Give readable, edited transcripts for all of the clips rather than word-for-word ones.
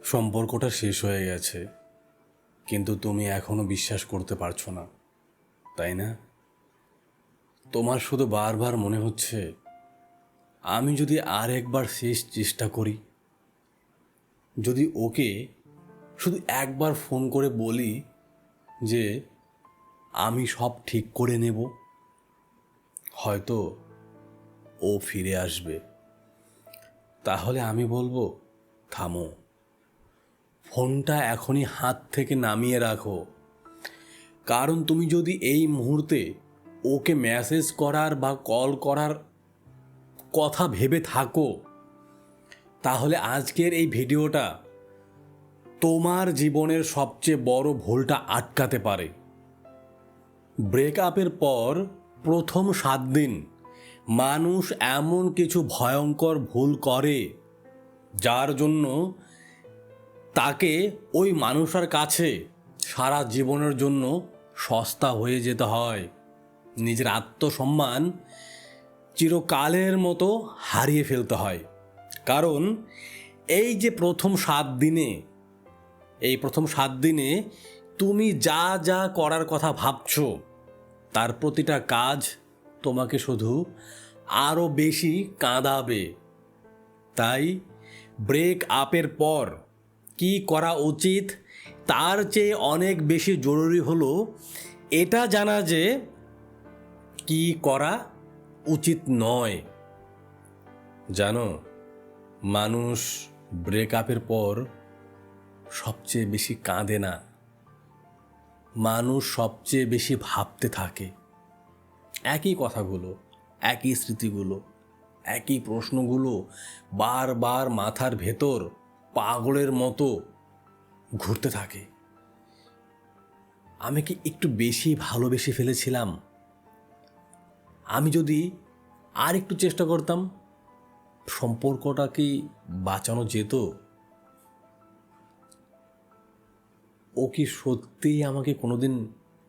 সম্পর্কটা শেষ হয়ে গেছে, কিন্তু তুমি এখনো বিশ্বাস করতে পারছো না, তাই না? তোমার শুধু বারবার মনে হচ্ছে, আমি যদি আর একবার শেষ চেষ্টা করি, যদি ওকে শুধু একবার ফোন করে বলি যে আমি সব ঠিক করে নেব, হয়তো ও ফিরে আসবে। তাহলে আমি বলবো, থামো, ফোনটা এখনই হাত থেকে নামিয়ে রাখো। কারণ তুমি যদি এই মুহূর্তে ওকে মেসেজ করার বা কল করার কথা ভেবে থাকো, তাহলে আজকের এই ভিডিওটা তোমার জীবনের সবচেয়ে বড় ভুলটা আটকাতে পারে। ব্রেকআপের পর প্রথম 7 দিন মানুষ এমন কিছু ভয়ঙ্কর ভুল করে, যার জন্য তাকে ওই মানুষের কাছে সারা জীবনের জন্য সস্তা হয়ে যেতে হয়। নিজের আত্মসম্মান চিরকালের মতো হারিয়ে ফেলতে হয়। কারণ এই যে প্রথম 7 দিনে তুমি যা যা করার কথা ভাবছো, তার প্রতিটা কাজ তোমাকে শুধু আরও বেশি কাঁদাবে। তাই ব্রেক আপের পর কি করা উচিত, তার চেয়ে অনেক বেশি জরুরি হলো এটা জানা যে কি করা উচিত নয়। জানো, মানুষ ব্রেকআপের পর সবচেয়ে বেশি কাঁদে না, মানুষ সবচেয়ে বেশি ভাবতে থাকে। একই কথাগুলো, একই স্মৃতিগুলো, একই প্রশ্নগুলো বারবার মাথার ভেতর পাগলের মতো ঘুরতে থাকে। আমি কি একটু বেশি ভালোবেসে ফেলেছিলাম? আমি যদি আর একটু চেষ্টা করতাম, সম্পর্কটা কি বাঁচানো যেত? ও কি সত্যিই আমাকে কোনোদিন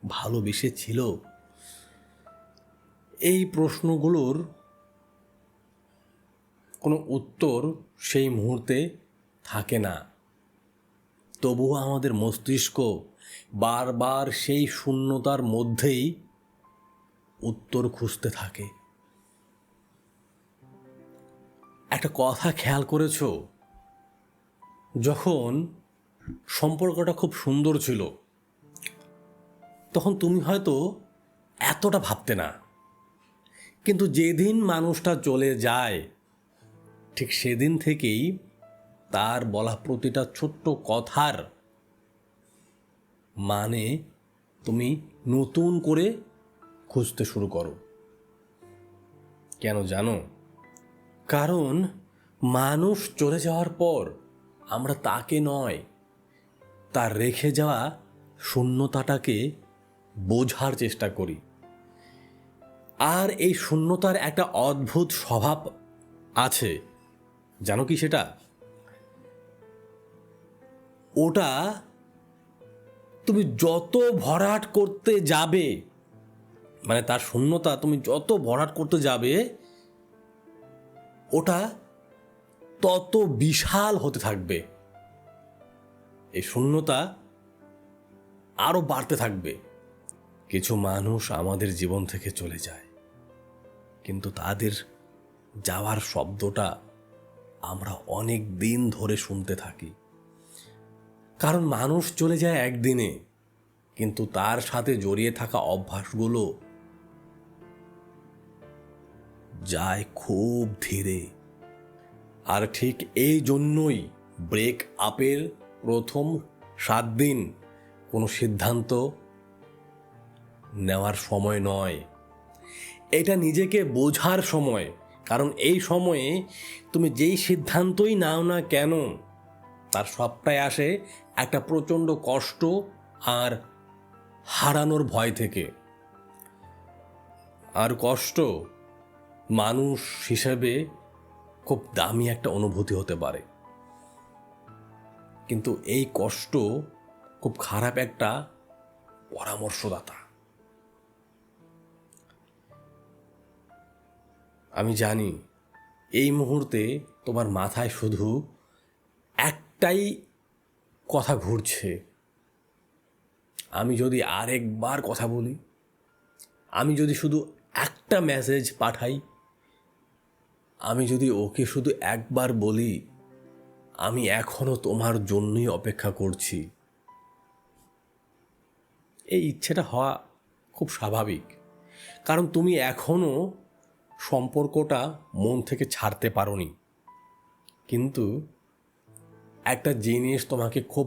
ভালোবেসেছিল? এই প্রশ্নগুলোর কোনো উত্তর সেই মুহূর্তে থাকে না। তবুও আমাদের মস্তিষ্ক বারবার সেই শূন্যতার মধ্যেই উত্তর খুঁজতে থাকে। একটা কথা খেয়াল করেছো? যখন সম্পর্কটা খুব সুন্দর ছিল, তখন তুমি হয়তো এতটা ভাবতে না। কিন্তু যেদিন মানুষটা চলে যায়, ঠিক সেদিন থেকেই তার বলা প্রতিটা ছোট্ট কথার মানে তুমি নতুন করে খুঁজতে শুরু করো। কেন জানো? কারণ মানুষ চলে যাওয়ার পর আমরা তাকে নয়, তার রেখে যাওয়া শূন্যতাটাকে বোঝার চেষ্টা করি। আর এই শূন্যতার একটা অদ্ভুত স্বভাব আছে, জানো কি সেটা? ওটা তুমি যত ভরাট করতে যাবে, মানে তার শূন্যতা তুমি যত ভরাট করতে যাবে, ওটা তত বিশাল হতে থাকবে। এই শূন্যতা আরো বাড়তে থাকবে। কিছু মানুষ আমাদের জীবন থেকে চলে যায়, কিন্তু তাদের যাওয়ার শব্দটা আমরা অনেক দিন ধরে শুনতে থাকি। কারণ মানুষ চলে যায় একদিনে, কিন্তু তার সাথে জড়িয়ে থাকা অভ্যাসগুলো যায় খুব ধীরে। আর ঠিক এই জন্যই ব্রেক আপের প্রথম 7 দিন কোনো সিদ্ধান্ত নেওয়ার সময় নয়, এটা নিজেকে বোঝার সময়। কারণ এই সময়ে তুমি যেই সিদ্ধান্তই নাও না কেন, তার সবটাই আসে একটা প্রচণ্ড কষ্ট আর হারানোর ভয় থেকে। আর কষ্ট মানুষ হিসেবে খুব দামি একটা অনুভূতি হতে পারে, কিন্তু এই কষ্ট খুব খারাপ একটা পরামর্শদাতা। আমি জানি এই মুহূর্তে তোমার মাথায় শুধু একটাই কথা ঘুরছে। আমি যদি আরেকবার কথা বলি, আমি যদি শুধু একটা মেসেজ পাঠাই, আমি যদি ওকে শুধু একবার বলি আমি এখনো তোমার জন্যই অপেক্ষা করছি, এই ইচ্ছেটা হওয়া খুব স্বাভাবিক। কারণ তুমি এখনো সম্পর্কটা মন থেকে ছাড়তে পারোনি। কিন্তু একটা জিনিস তোমাকে খুব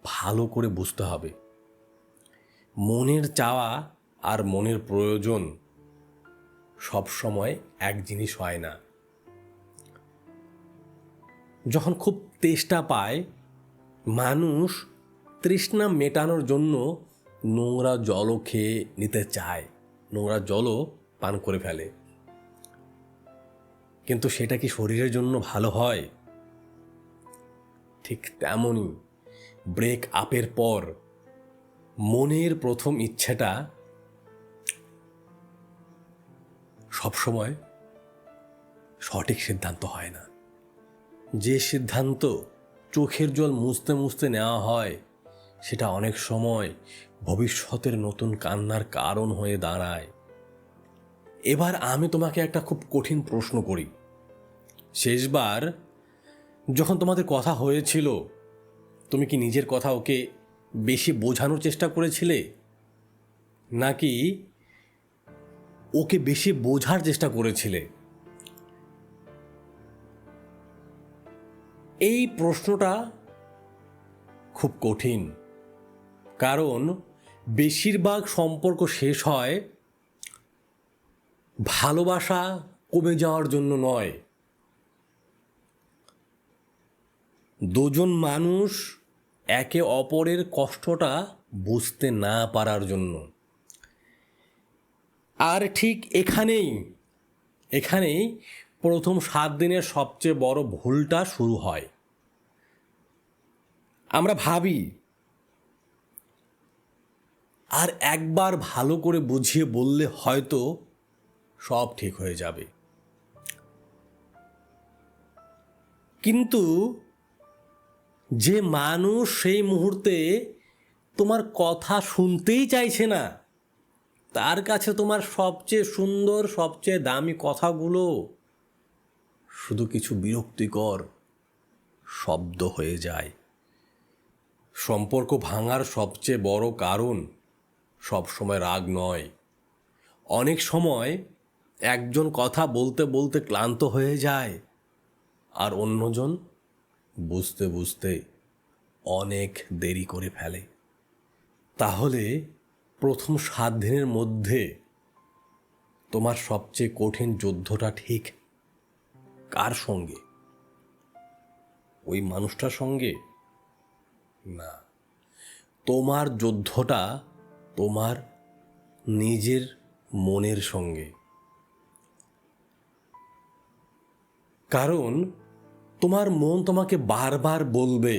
ভালো করে বুঝতে হবে, মনের চাওয়া আর মনের প্রয়োজন সবসময় এক জিনিস হয় না। যখন খুব তেষ্টা পায়, মানুষ তৃষ্ণা মেটানোর জন্য নোংরা জলও খেয়ে নিতে চায়, নোংরা জলও পান করে ফেলে। কিন্তু সেটা কি শরীরের জন্য ভালো হয়? ঠিক তেমনই ব্রেক আপের পর মনের প্রথম ইচ্ছেটা সবসময় সঠিক সিদ্ধান্ত হয় না। যে সিদ্ধান্ত চোখের জল মুছতে মুছতে নেওয়া হয়, সেটা অনেক সময় ভবিষ্যতের নতুন কান্নার কারণ হয়ে দাঁড়ায়। এবার আমি তোমাকে একটা খুব কঠিন প্রশ্ন করি। শেষবার যখন তোমাদের কথা হয়েছিল, তুমি কি নিজের কথা ওকে বেশি বোঝানোর চেষ্টা করেছিলে, নাকি ওকে বেশি বোঝার চেষ্টা করেছিলে? এই প্রশ্নটা খুব কঠিন, কারণ বেশিরভাগ সম্পর্ক শেষ হয় ভালোবাসা কমে যাওয়ার জন্য নয়, দুজন মানুষ একে অপরের কষ্টটা বুঝতে না পারার জন্য। আর ঠিক এখানেই প্রথম 7 দিনের সবচেয়ে বড় ভুলটা শুরু হয়। আমরা ভাবি আর একবার ভালো করে বুঝিয়ে বললে হয়তো সব ঠিক হয়ে যাবে। কিন্তু যে মানুষ সেই মুহূর্তে তোমার কথা শুনতেই চাইছে না, তার কাছে তোমার সবচেয়ে সুন্দর, সবচেয়ে দামি কথাগুলো শুধু কিছু বিরক্তিকর শব্দ হয়ে যায়। সম্পর্ক ভাঙার সবচেয়ে বড় কারণ সবসময় রাগ নয়। অনেক সময় একজন কথা বলতে বলতে ক্লান্ত হয়ে যায়, আর অন্যজন বুঝতে বুঝতে অনেক দেরি করে ফেলে। তাহলে প্রথম 7 দিনের মধ্যে তোমার সবচেয়ে কঠিন যুদ্ধটা ঠিক কার সঙ্গে? ওই মানুষটার সঙ্গে না, তোমার যুদ্ধটা তোমার নিজের মনের সঙ্গে। কারণ তোমার মন তোমাকে বারবার বলবে,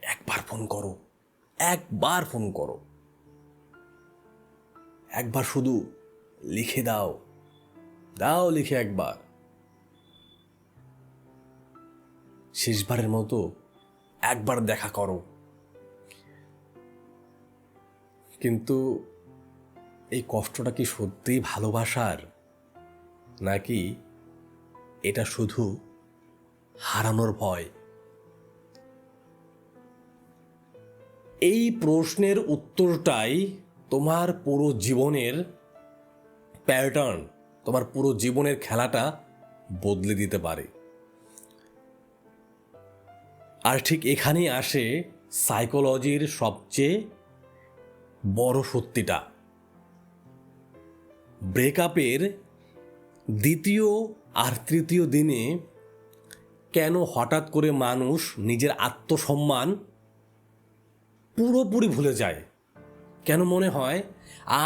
একবার ফোন করো, একবার ফোন করো, একবার শুধু লিখে দাও, দাও লিখে একবার, শেষবারের মতো একবার দেখা করো। কিন্তু এই কষ্টটা কি সত্যিই ভালোবাসার, নাকি এটা শুধু হারানোর ভয়? এই প্রশ্নের উত্তরটাই তোমার পুরো জীবনের প্যাটার্ন, তোমার পুরো জীবনের খেলাটা বদলে দিতে পারে। আর ঠিক এখানেই আসে সাইকোলজির সবচেয়ে বড় সত্যিটা। ব্রেকআপের দ্বিতীয় আর তৃতীয় দিনে কেন হঠাৎ করে মানুষ নিজের আত্মসম্মান পুরোপুরি ভুলে যায়? কেন মনে হয়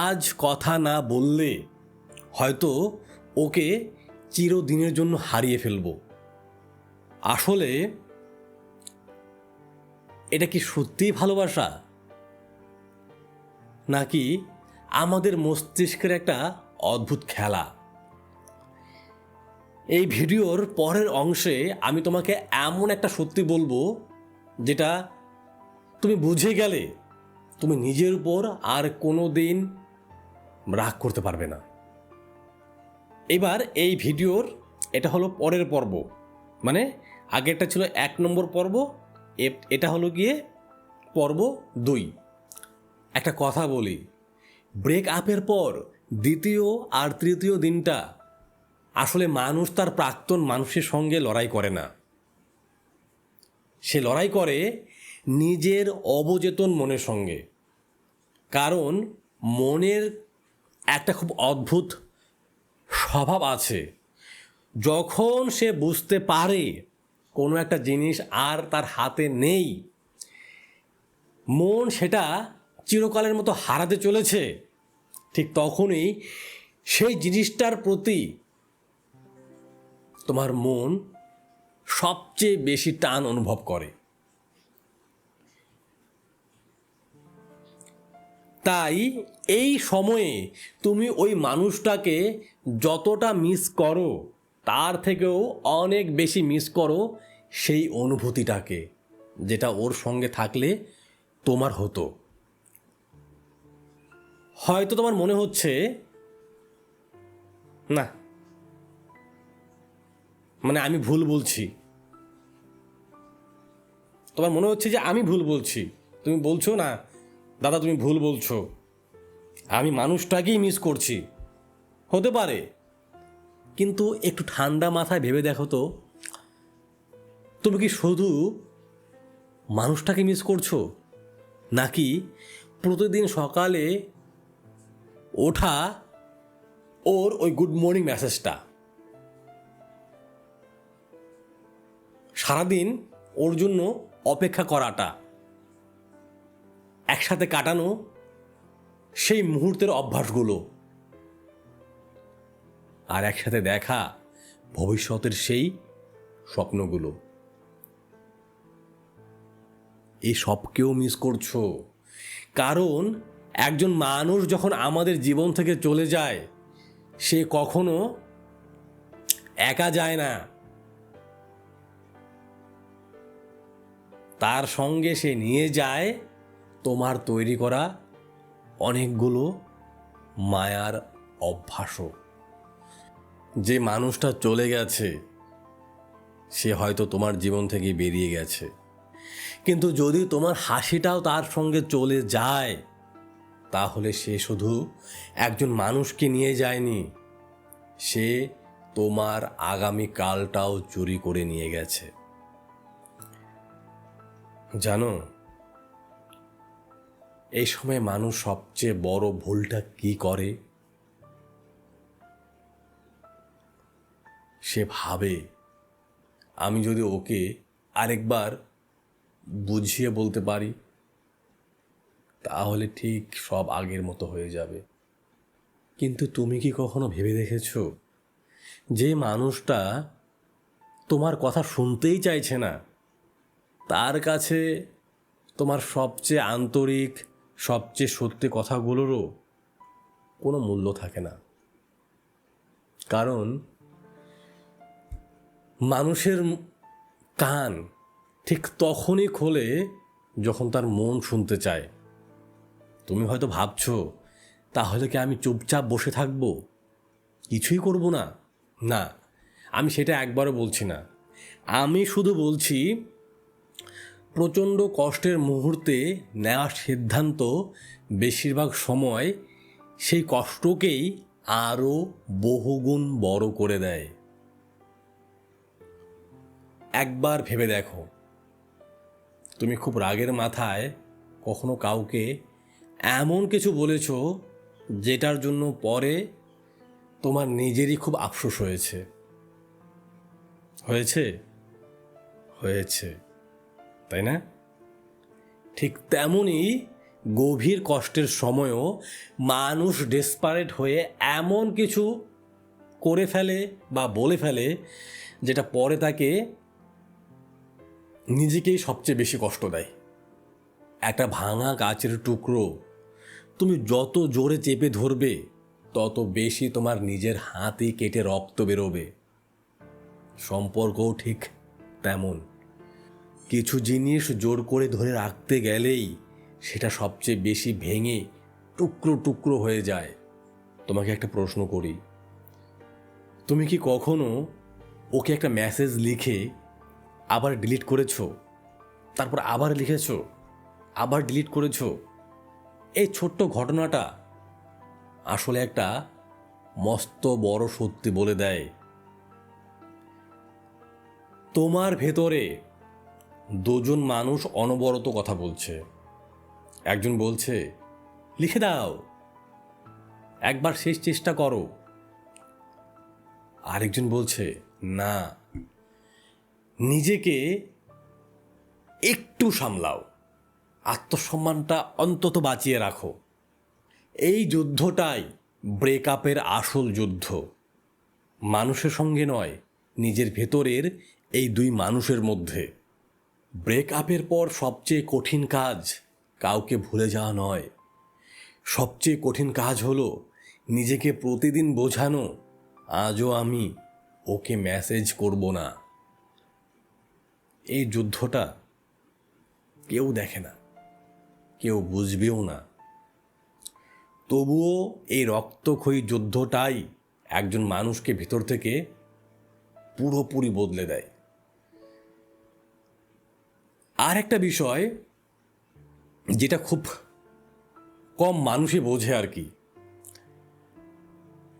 আজ কথা না বললে হয়তো ওকে চিরদিনের জন্য হারিয়ে ফেলব? আসলে এটা কি সত্যিই ভালোবাসা, নাকি আমাদের মস্তিষ্কের একটা অদ্ভুত খেলা? এই ভিডিওর পরের অংশে আমি তোমাকে এমন একটা সত্যি বলবো যেটা তুমি বুঝে গেলে তুমি নিজের উপর আর কোনো দিন রাগ করতে পারবে না। এবার এই ভিডিওর এটা হলো পরের পর্ব, মানে আগেরটা ছিল 1 নম্বর পর্ব, এটা হলো গিয়ে পর্ব 2। একটা কথা বলি, ব্রেক আপের পর দ্বিতীয় আর তৃতীয় দিনটা আসলে মানুষ তার প্রাক্তন মানুষের সঙ্গে লড়াই করে না, সে লড়াই করে নিজের অবচেতন মনের সঙ্গে। কারণ মনের একটা খুব অদ্ভুত স্বভাব আছে, যখন সে বুঝতে পারে কোনো একটা জিনিস আর তার হাতে নেই, মন সেটা চিরকালের মতো হারাতে চলেছে, ঠিক তখনই সেই জিনিসটার প্রতি তোমার মন সবচেয়ে বেশি টান অনুভব করে। তাই এই সময়ে তুমি ওই মানুষটাকে যতটা মিস করো তার থেকেও অনেক বেশি মিস করো সেই অনুভূতিটাকে, যেটা ওর সঙ্গে থাকলে তোমার হতো। হয়তো তোমার মনে হচ্ছে না, মানে আমি ভুল বলছি, তোমার মনে হচ্ছে যে আমি ভুল বলছি। তুমি বলছো না দাদা তুমি ভুল বলছো, আমি মানুষটাকেই মিস করছি। হতে পারে, কিন্তু একটু ঠান্ডা মাথায় ভেবে দেখো তো, তুমি কি শুধু মানুষটাকে মিস করছো, নাকি প্রতিদিন সকালে ওঠা ওর ওই গুড মর্নিং মেসেজটা, সারাদিন ওর জন্য অপেক্ষা করাটা, একসাথে কাটানো সেই মুহূর্তের অভ্যাসগুলো, আর একসাথে দেখা ভবিষ্যতের সেই স্বপ্নগুলো, এই সবকেও মিস করছো। কারণ একজন মানুষ যখন আমাদের জীবন থেকে চলে যায়, সে কখনো একা যায় না, তার সঙ্গে সে নিয়ে যায় তোমার তৈরি করা অনেকগুলো মায়ার অভ্যাসও। যে মানুষটা চলে গেছে সে হয়তো তোমার জীবন থেকে বেরিয়ে গেছে, কিন্তু যদি তোমার হাসিটাও তার সঙ্গে চলে যায়, তাহলে সে শুধু একজন মানুষকে নিয়ে যায়নি, সে তোমার আগামী কালটাও চুরি করে নিয়ে গেছে। জানো, এই সময় মানুষ সবচেয়ে বড় ভুলটা কি করে? সে ভাবে আমি যদি ওকে আরেকবার বুঝিয়ে বলতে পারি তাহলে ঠিক সব আগের মতো হয়ে যাবে। কিন্তু তুমি কি কখনো ভেবে দেখেছো, যে মানুষটা তোমার কথা শুনতেই চাইছে না, তার কাছে তোমার সবচেয়ে আন্তরিক, সবচেয়ে সত্যি কথাগুলোরও কোনো মূল্য থাকে না। কারণ মানুষের কান ঠিক তখনই খোলে যখন তার মন শুনতে চায়। তুমি হয়তো ভাবছো তাহলে কি আমি চুপচাপ বসে থাকবো, কিছুই করব না? না, আমি সেটা একবারও বলছি না। আমি শুধু বলছি প্রচণ্ড কষ্টের মুহূর্তে নেওয়া সিদ্ধান্ত বেশিরভাগ সময় সেই কষ্টকেই আরও বহুগুণ বড় করে দেয়। একবার ভেবে দেখো, তুমি খুব রাগের মাথায় কখনো কাউকে এমন কিছু বলেছো যেটার জন্য পরে তোমার নিজেরই খুব আফসোস হয়েছে? হয়েছে? হয়েছে, তাই না? ঠিক তেমনই গভীর কষ্টের সময়ও মানুষ ডেসপারেট হয়ে এমন কিছু করে ফেলে বা বলে ফেলে যেটা পরে তাকে নিজেকেই সবচেয়ে বেশি কষ্ট দেয়। একটা ভাঙা কাচের টুকরো তুমি যত জোরে চেপে ধরবে তত বেশি তোমার নিজের হাতই কেটে রক্ত বেরোবে। সম্পর্কও ঠিক তেমন। কিছু জিনিস জোর করে ধরে রাখতে গেলেই সেটা সবচেয়ে বেশি ভেঙে টুকরো টুকরো হয়ে যায়। তোমাকে একটা প্রশ্ন করি, তুমি কি কখনো ওকে একটা মেসেজ লিখে আবার ডিলিট করেছো, তারপর আবার লিখেছো, আবার ডিলিট করেছো? এই ছোট্ট ঘটনাটা আসলে একটা মস্ত বড় সত্যি বলে দেয়। তোমার ভেতরে দুজন মানুষ অনবরত কথা বলছে। একজন বলছে লিখে দাও, একবার শেষ চেষ্টা করো। আরেকজন বলছে না, নিজেকে একটু সামলাও, আত্মসম্মানটা অন্তত বাঁচিয়ে রাখো। এই যুদ্ধটাই ব্রেকআপের আসল যুদ্ধ। মানুষের সঙ্গে নয়, নিজের ভেতরের এই দুই মানুষের মধ্যে। ব্রেকআপের পর সবচেয়ে কঠিন কাজ কাউকে ভুলে যাওয়া নয়, সবচেয়ে কঠিন কাজ হলো নিজেকে প্রতিদিন বোঝানো আজও আমি ওকে মেসেজ করব না। এই যুদ্ধটা কেউ দেখে না, কেউ বুঝবেও না। তবুও এই রক্তক্ষয়ী যুদ্ধটাই একজন মানুষকে ভিতর থেকে পুরোপুরি বদলে দেয়। আর একটা বিষয় যেটা খুব কম মানুষই বোঝে আর কি,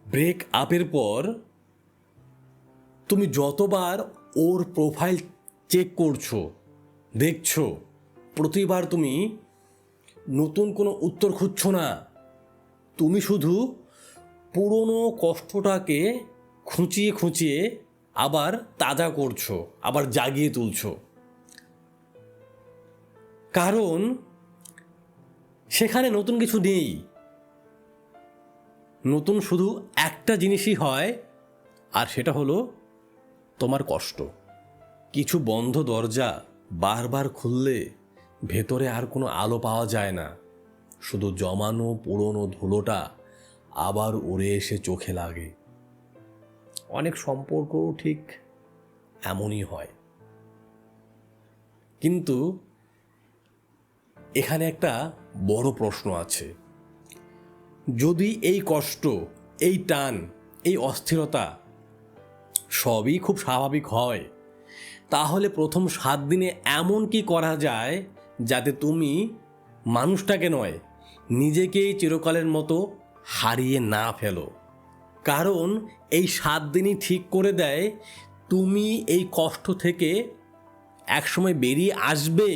ব্রেক আপের পর তুমি যতবার ওর প্রোফাইল চেক করছো, দেখছো, প্রতিবার তুমি নতুন কোনো উত্তর খুঁজছো না, তুমি শুধু পুরনো কষ্টটাকে খুঁচিয়ে খুঁচিয়ে আবার তাজা করছো, আবার জাগিয়ে তুলছো। কারণ সেখানে নতুন কিছু নেই, নতুন শুধু একটা জিনিসই হয়, আর সেটা হলো তোমার কষ্ট। কিছু বন্ধ দরজা বারবার খুললে ভেতরে আর কোনো আলো পাওয়া যায় না, শুধু জমানো পুরনো ধুলোটা আবার উড়ে এসে চোখে লাগে। অনেক সম্পর্কও ঠিক এমনই হয়। কিন্তু এখানে একটা বড় প্রশ্ন আছে, যদি এই কষ্ট, এই টান, এই অস্থিরতা সবই খুব স্বাভাবিক হয়, তাহলে প্রথম 7 দিনে এমন কি করা যায় যাতে তুমি মানুষটাকে নয়, নিজেকেই চিরকালের মতো হারিয়ে না ফেলো? কারণ এই 7 দিনই ঠিক করে দেয় তুমি এই কষ্ট থেকে একসময় বেরিয়ে আসবে,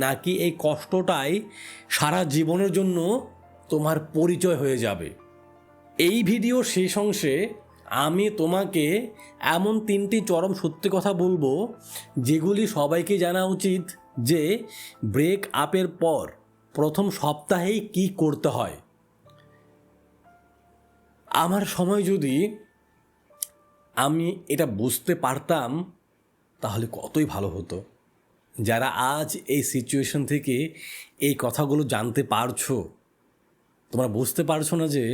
নাকি এই কষ্টটাই সারা জীবনের জন্য তোমার পরিচয় হয়ে যাবে। এই ভিডিও শেষ অংশে আমি তোমাকে এমন 3টি চরম সত্যি কথা বলবো যেগুলি সবাইকে জানা উচিত, যে ব্রেক আপের পর প্রথম সপ্তাহেই কি করতে হয়। আমার সময় যদি আমি এটা বুঝতে পারতাম তাহলে কতই ভালো হতো। যারা আজ এই সিচুয়েশন থেকে এই কথাগুলো জানতে পারছো, তোমরা বুঝতে পারছো না যে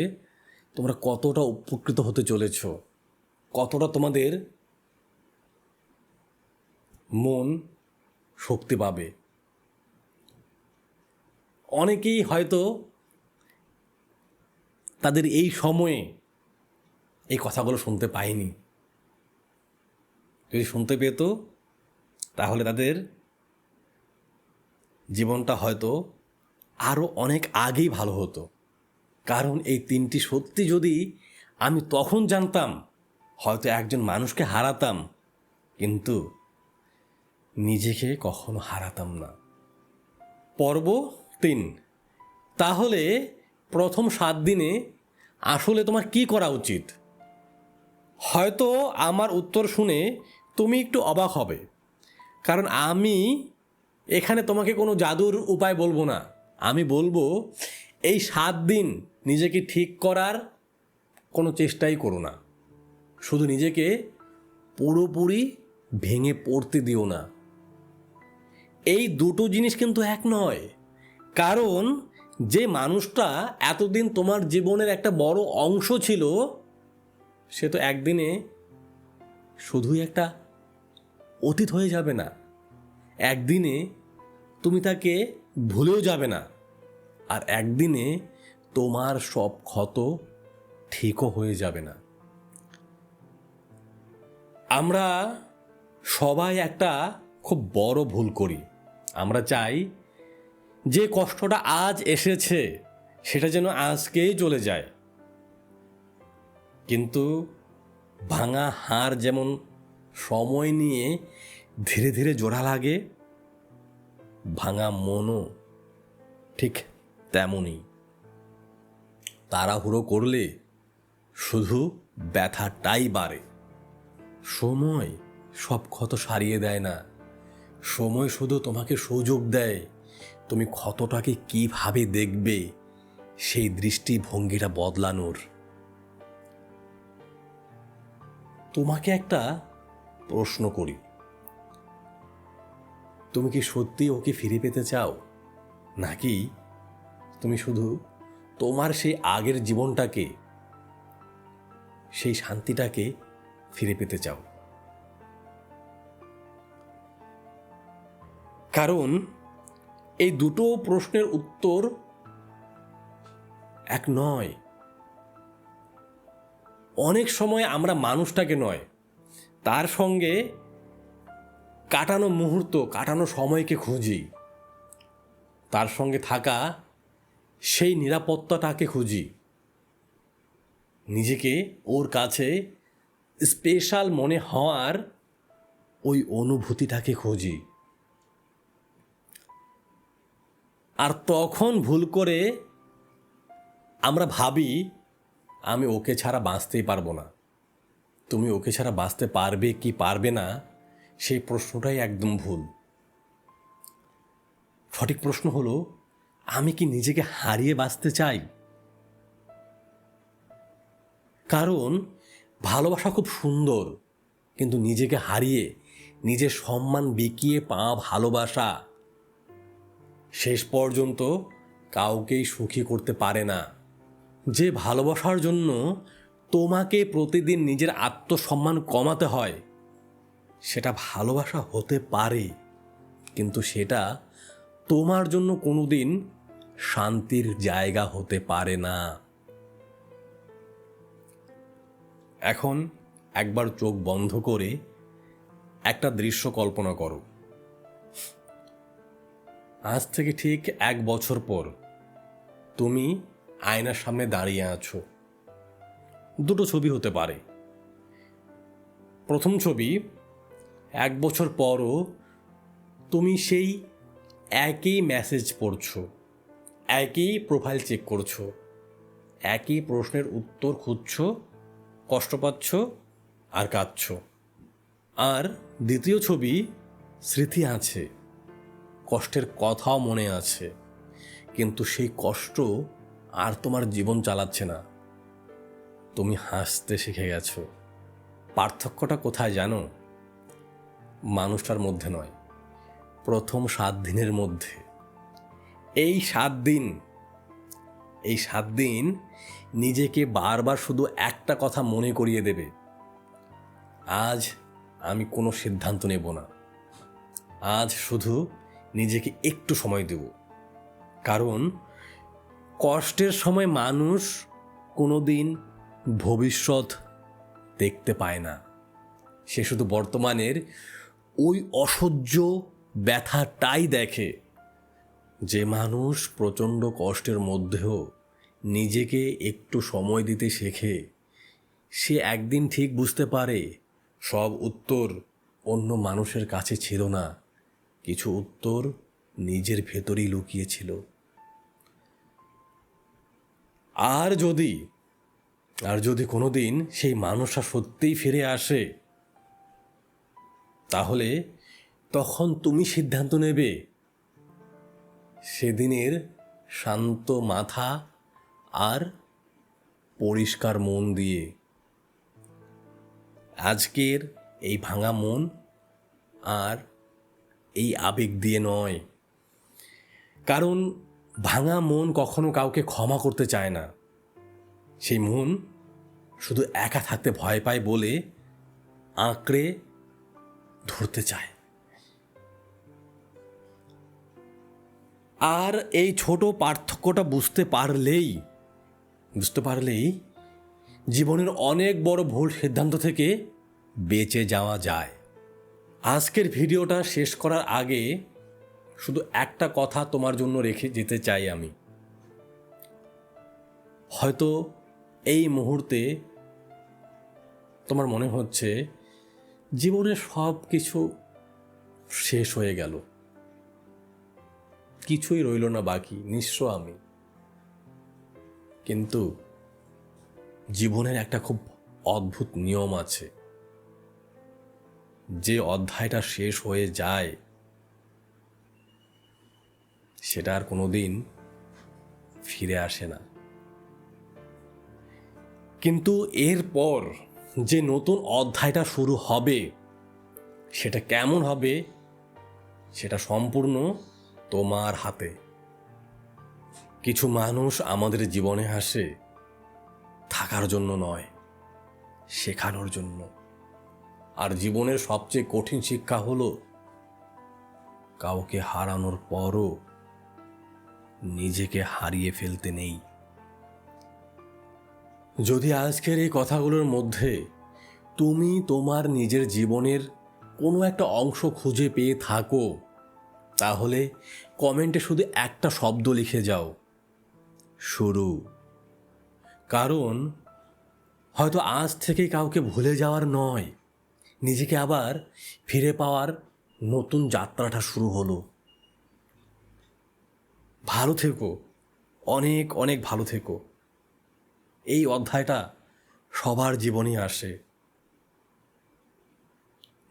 তোমরা কতটা উপকৃত হতে চলেছ, কতটা তোমাদের মন শক্তি পাবে। অনেকেই হয়তো তাদের এই সময়ে এই কথাগুলো শুনতে পায়নি, যদি শুনতে পেত তাহলে তাদের জীবনটা হয়তো আরও অনেক আগেই ভালো হতো। কারণ এই 3টি সত্যি যদি আমি তখন জানতাম, হয়তো একজন মানুষকে হারাতাম, কিন্তু নিজেকে কখনো হারাতাম না। পর্ব 3, তাহলে প্রথম 7 দিনে আসলে তোমার কি করা উচিত? হয়তো আমার উত্তর শুনে তুমি একটু অবাক হবে, কারণ আমি এখানে তোমাকে কোনো জাদুর উপায় বলবো না। আমি বলবো এই 7 দিন নিজেকে ঠিক করার কোনো চেষ্টাই করো না, শুধু নিজেকে পুরোপুরি ভেঙে পড়তে দিও না। এই দুটো জিনিস কিন্তু এক নয়, কারণ যে মানুষটা এতদিন তোমার জীবনের একটা বড় অংশ ছিল, সে তো একদিনে শুধুই একটা অতীত হয়ে যাবে না, একদিনে তুমি তাকে ভুলেও যাবে না, আর একদিনে তোমার সব ক্ষত ঠিকও হয়ে যাবে না। আমরা সবাই একটা খুব বড় ভুল করি। আমরা চাই যে কষ্টটা আজ এসেছে সেটা যেন আজকেই চলে যায়। কিন্তু ভাঙা হাড় যেমন সময় নিয়ে ধীরে ধীরে জোড়া লাগে, ভাঙা মনও ঠিক তেমনই। তাড়াহুড়ো করলে শুধু ব্যথাটাই বাড়ে। সময় সব ক্ষত সারিয়ে দেয় না, সময় শুধু তোমাকে সুযোগ দেয় তুমি ক্ষতটাকে কিভাবে দেখবে সেই দৃষ্টিভঙ্গিটা বদলানোর। তোমাকে একটা প্রশ্ন করি, তুমি কি সত্যি ওকে ফিরে পেতে চাও, নাকি তুমি শুধু তোমার সেই আগের জীবনটাকে, সেই শান্তিটাকে ফিরে পেতে চাও? কারণ এই দুটো প্রশ্নের উত্তর এক নয়। অনেক সময় আমরা মানুষটাকে নয়, তার সঙ্গে কাটানো মুহূর্ত, কাটানো সময়কে খুঁজি, তার সঙ্গে থাকা সেই নিরাপত্তাটাকে খুঁজি, নিজেকে ওর কাছে স্পেশাল মনে হওয়ার ওই অনুভূতিটাকে খুঁজি। আর তখন ভুল করে আমরা ভাবি আমি ওকে ছাড়া বাঁচতেই পারবো না। তুমি ওকে ছাড়া বাঁচতে পারবে কি পারবে না সেই প্রশ্নটাই একদম ভুল। সঠিক প্রশ্ন হলো, আমি কি নিজেকে হারিয়ে বাঁচতে চাই? কারণ ভালোবাসা খুব সুন্দর, কিন্তু নিজেকে হারিয়ে নিজের সম্মান বিকিয়ে পাওয়া ভালোবাসা শেষ পর্যন্ত কাউকেই সুখী করতে পারে না। যে ভালোবাসার জন্য তোমাকে প্রতিদিন নিজের আত্মসম্মান কমাতে হয়, সেটা ভালোবাসা হতে পারে, কিন্তু সেটা তোমার জন্য কোনোদিন শান্তির জায়গা হতে পারে না। এখন একবার চোখ বন্ধ করে একটা দৃশ্য কল্পনা করো। আজ থেকে ঠিক 1 বছর পর তুমি আয়নার সামনে দাঁড়িয়ে আছো। দুটো ছবি হতে পারে। প্রথম ছবি, 1 বছর পরও তুমি সেই একই মেসেজ পড়ছো, একই প্রোফাইল চেক করছো, একই প্রশ্নের উত্তর খুঁজছো, কষ্ট পাচ্ছ আর কাঁদছ। আর দ্বিতীয় ছবি, স্মৃতি আছে, কষ্টের কথাও মনে আছে, কিন্তু সেই কষ্ট আর তোমার জীবন চালাচ্ছে না। তুমি হাসতে শিখে গেছো। পার্থক্যটা কোথায় জানো? মানুষটার মধ্যে নয়, প্রথম 7 দিনের মধ্যে। এই 7 দিন নিজেকে বারবার শুধু একটা কথা মনে করিয়ে দেবে, আজ আমি কোনো সিদ্ধান্ত নেব না, আজ শুধু নিজেকে একটু সময় দেব। কারণ কষ্টের সময় মানুষ কোনোদিন ভবিষ্যৎ দেখতে পায় না, সে শুধু বর্তমানের ওই অসহ্য ব্যথাটাই দেখে। যে মানুষ প্রচণ্ড কষ্টের মধ্যেও নিজেকে একটু সময় দিতে শেখে, সে একদিন ঠিক বুঝতে পারে সব উত্তর অন্য মানুষের কাছে ছিল না, কিছু উত্তর নিজের ভেতরেই লুকিয়েছিল। আর যদি কোনোদিন সেই মানুষটা সত্যিই ফিরে আসে, তাহলে তখন তুমি সিদ্ধান্ত নেবে সেদিনের শান্ত মাথা আর পরিষ্কার মন দিয়ে। আজকের এই ভাঙা মন আর এই আবেগ দিয়ে নয়। কারণ ভাঙা মন কখনো কাউকে ক্ষমা করতে চায় না। সেই মন শুধু একা থাকতে ভয় পায় বলে আঁকড়ে ধরতে চায়। আর এই ছোট পার্থক্যটা বুঝতে পারলেই জীবনের অনেক বড় ভুল সিদ্ধান্ত থেকে বেঁচে যাওয়া যায়। আজকের ভিডিওটা শেষ করার আগে শুধু একটা কথা তোমার জন্য রেখে যেতে চাই আমি। হয়তো এই মুহূর্তে তোমার মনে হচ্ছে জীবনের সব কিছু শেষ হয়ে গেল, কিছুই রইল না বাকি, নিঃস্ব আমি। কিন্তু জীবনের একটা খুব অদ্ভুত নিয়ম আছে, যে অধ্যায়টা শেষ হয়ে যায় সেটা আর কোনোদিন ফিরে আসে না। কিন্তু এরপর যে নতুন অধ্যায়টা শুরু হবে সেটা কেমন হবে সেটা সম্পূর্ণ তোমার হাতে। কিছু মানুষ আমাদের জীবনে আসে থাকার জন্য নয়, শেখানোর জন্য। আর জীবনের সবচেয়ে কঠিন শিক্ষা হলো কাউকে হারানোর পরও নিজেকে হারিয়ে ফেলতে নেই। যদি আজকের এই কথাগুলোর মধ্যে তুমি তোমার নিজের জীবনের কোনো একটা অংশ খুঁজে পেয়ে থাকো, তাহলে কমেন্টে শুধু একটা শব্দ লিখে যাও, শুরু। কারণ হয়তো আজ থেকে কাউকে ভুলে যাওয়ার নয়, নিজেকে আবার ফিরে পাওয়ার নতুন যাত্রাটা শুরু হলো। ভালো থেকো, অনেক অনেক ভালো থেকো। এই অধ্যায়টা সবার জীবনেই আসে।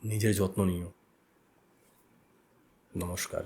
নিজের যত্ন নিও। নমস্কার।